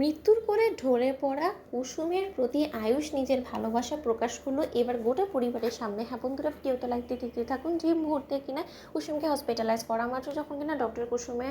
মৃত্যুর কোলে ঢলে পড়া কুসুমের প্রতি আয়ুষ নিজের ভালোবাসা প্রকাশ করলো এবার গোটা পরিবারের সামনে। হ্যাঁ বন্ধুরা, ভিডিওতে লাইক দিয়ে দেখতে থাকুন। যে মুহূর্তে কিনা কুসুমকে হসপিটালাইজ করা মাত্র যখন কিনা ডক্টর কুসুমে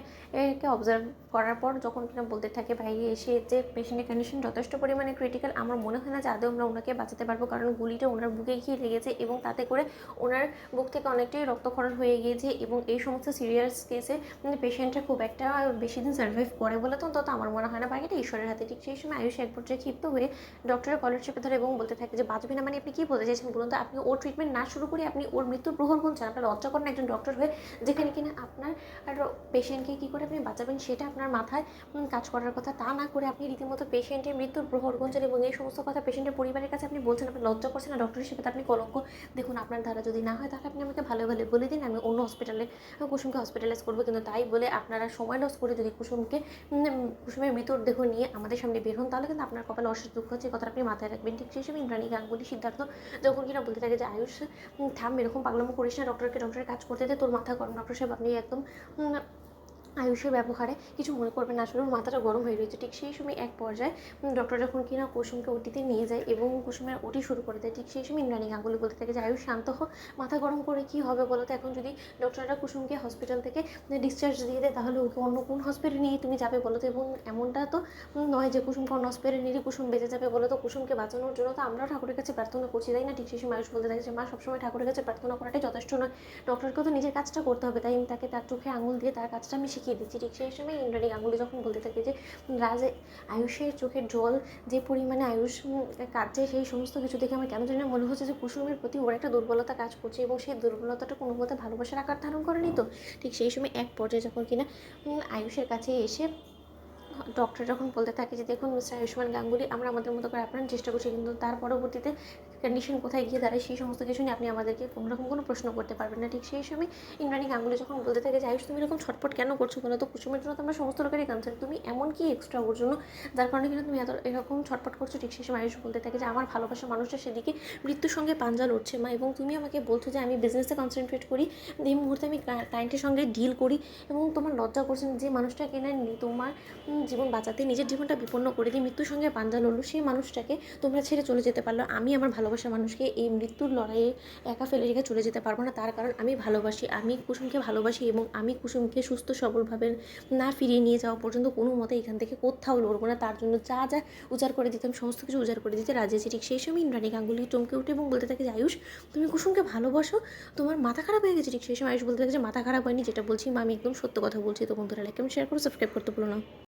কে অবজার্ভ করার পর যখন কিনা বলতে থাকে বাইরে এসে যে পেশেন্টের কন্ডিশন যথেষ্ট পরিমাণে ক্রিটিক্যাল, আমার মনে হয় না যে আদৌ আমরা ওনাকে বাঁচাতে পারবো, কারণ গুলিটা ওনার বুকে গিয়ে লেগেছে এবং তাতে করে ওনার বুক থেকে অনেকটাই রক্তক্ষরণ হয়ে গিয়েছে এবং এই সমস্ত সিরিয়াস কেসে পেশেন্টটা খুব একটা বেশি দিন সার্ভাইভ করে বলে তো অন্তত আমার মনে হয় না, বাকিটা ঈশ্বরের হাতে। ঠিক সেই সময় আয়ুষ এক পর্যায়ে ক্ষিপ্ত হয়ে ডক্টরের কলার চেপে ধরে এবং বলতে থাকে যে বাঁচবে না মানে আপনি কী বলতে চাইছেন বলুন তো? আপনি ওর ট্রিটমেন্ট না শুরু করে আপনি ওর মৃত্যুর প্রহর গুনছেন। আপনার লজ্জা করেন একজন ডক্টর হয়ে, যেখানে কিনা আপনার আর পেশেন্টকে কী করে আপনি বাঁচাবেন সেটা আপনার মাথায় কাজ করার কথা, তা না করে আপনি রীতিমতো পেশেন্টের মৃত্যুর প্রহর গুনছেন এবং এই সমস্ত কথা পেশেন্টের পরিবারের কাছে আপনি বলছেন। আপনি লজ্জা করছেন না ডক্টর হিসেবে? আপনি কলঙ্ক। দেখুন, আপনার দ্বারা যদি না হয় তাহলে আপনি আমাকে ভালো ভালো বলে দিন, আমি অন্য হসপিটালে কুসুমকে হসপিটালাইজ করবো। কিন্তু তাই বলে আপনারা সময় লস করে যদি কুসুমের মৃতর দেহ নিয়ে আমাদের সামনে বের হন, তাহলে কিন্তু আপনার কপালে অশেষ দুঃখ হচ্ছে। কথাটা আপনি মাথায় রাখবেন। ঠিক সেই সময় ইন্দ্রাণী গাঙ্গুলি সিদ্ধার্থ যখন কিনা বলতে থাকে যে আয়ুষ থাম, এরকম পাগলামো করিস না, ডক্টরের কাজ করতে দে, তোর মাথা গরম। ডক্টর সাহেব আপনি একদম আয়ুষের ব্যবহারে কিছু মনে করবেন না, আসলে ওর মাথাটা গরম হয়ে রয়েছে। ঠিক সেই সময় এক পর্যায়ে ডক্টর যখন কিনা কুসুমকে ওটিতে নিয়ে যায় এবং কুসুমের ওটি শুরু করে দেয়, ঠিক সেই সময় ইন্দ্রাণী গাঙ্গুলি বলতে থাকে যে আয়ুষ শান্ত হো, মাথা গরম করে কী হবে বলো তো? এখন যদি ডক্টররা কুসুমকে হসপিটাল থেকে ডিসচার্জ দিয়ে দেয়, তাহলে ওকে অন্য কোন হসপিটালে নিয়ে তুমি যাবে বলো তো? এবং এমনটা তো নয় যে কুসুমকে অন্য হসপিটালে নিলে কুসুম বেঁচে যাবে বলো তো? কুসুমকে বাঁচানোর জন্য তো আমরাও ঠাকুরের কাছে প্রার্থনা করছি, তাই না? ঠিক সেই সময় আয়ুষ বলতে থাকে যে মা, সবসময় ঠাকুরের কাছে প্রার্থনা করাটাই যথেষ্ট নয়, ডক্টরকেও তো নিজের কাজটা করতে হবে, তাই আমি তাকে তার চোখে আঙুল দিয়ে তার কাজটা আমি শিখিয়ে দিচ্ছি। ঠিক সেই সময় ইন্দ্রাণী গাঙ্গুলি যখন বলতে থাকে যে আয়ুষের চোখের জল যে পরিমাণে আয়ুষ কাঁদছে, সেই সমস্ত কিছু দেখে আমার কেন জানি না মনে হচ্ছে যে কুসুমের প্রতি ওর একটা দুর্বলতা কাজ করছে এবং সেই দুর্বলতাটা কোনো মতে ভালোবাসার আকার ধারণ করেনি তো। ঠিক সেই সময় এক পর্যায়ে যখন কিনা আয়ুষের কাছে এসে ডক্টর যখন বলতে থাকে যে দেখুন মিস্টার আয়ুষ্মান গাঙ্গুলি, আমরা আমাদের মতো করে আপনার চেষ্টা করছি, কিন্তু তার পরবর্তীতে কন্ডিশন কোথায় গিয়ে দাঁড়ায় সেই সমস্ত কিছু নিয়ে আপনি আমাদেরকে কোনোরকম কোনো প্রশ্ন করতে পারবেন না। ঠিক সেই সময় ইন্দ্রাণী গাঙ্গুলি যখন বলতে থাকে যে আয়ুষ, তুমি এরকম ছটপট কেন করছো বলো তো? কুসুমের জন্য তো আমরা সমস্ত লোকেরই কনসার্ন, তুমি এমন কি এক্সট্রা ওর জন্য যার কারণে কিন্তু তুমি এরকম ছটপট করছো? ঠিক সেই সময় আয়ুষ বলতে থাকে যে আমার ভালোবাসা মানুষটা সেদিকে মৃত্যুর সঙ্গে পাঞ্জা লড়ছে মা, এবং তুমি আমাকে বলছো যে আমি বিজনেসে কনসেন্ট্রেট করি, এই মুহূর্তে আমি ক্লায়েন্টের সঙ্গে ডিল করি, এবং তোমার লজ্জা করছেন যে মানুষটা কেনা তোমার জীবন বাঁচাতে নিজের জীবনটা বিপন্ন করে দিয়ে মৃত্যুর সঙ্গে পাঞ্জা লড়লো, সেই মানুষটাকে তোমরা ছেড়ে চলে যেতে পারলো। আমি আমার ভালোবাসা মানুষকে এই মৃত্যুর লড়াইয়ে একা ফেলে রেখে চলে যেতে পারবো না, তার কারণ আমি ভালোবাসি, আমি কুসুমকে ভালোবাসি এবং আমি কুসুমকে সুস্থ সবলভাবে না ফিরিয়ে নিয়ে যাওয়া পর্যন্ত কোনো মতে এখান থেকে কোথাও লড়বো না। তার জন্য যা যা উজাড় করে দিতাম সমস্ত কিছু উজাড় করে দিতে রাজি আছি। ঠিক সেই সময় ইন্দ্রাণী গাঙ্গুলি চমকে উঠে এবং বলতে থাকে যে আয়ুষ, তুমি কুসুমকে ভালোবাসো, তোমার মাথা খারাপ হয়ে গেছে? ঠিক সেই সময় আয়ুষ বলতে থাকে যে মাথা খারাপ হয়নি, যেটা বলছি মা আমি একদম সত্য কথা বলছি। তো বন্ধুরা, লাইক কমেন্ট শেয়ার করে সাবস্ক্রাইব করতে ভুলো না।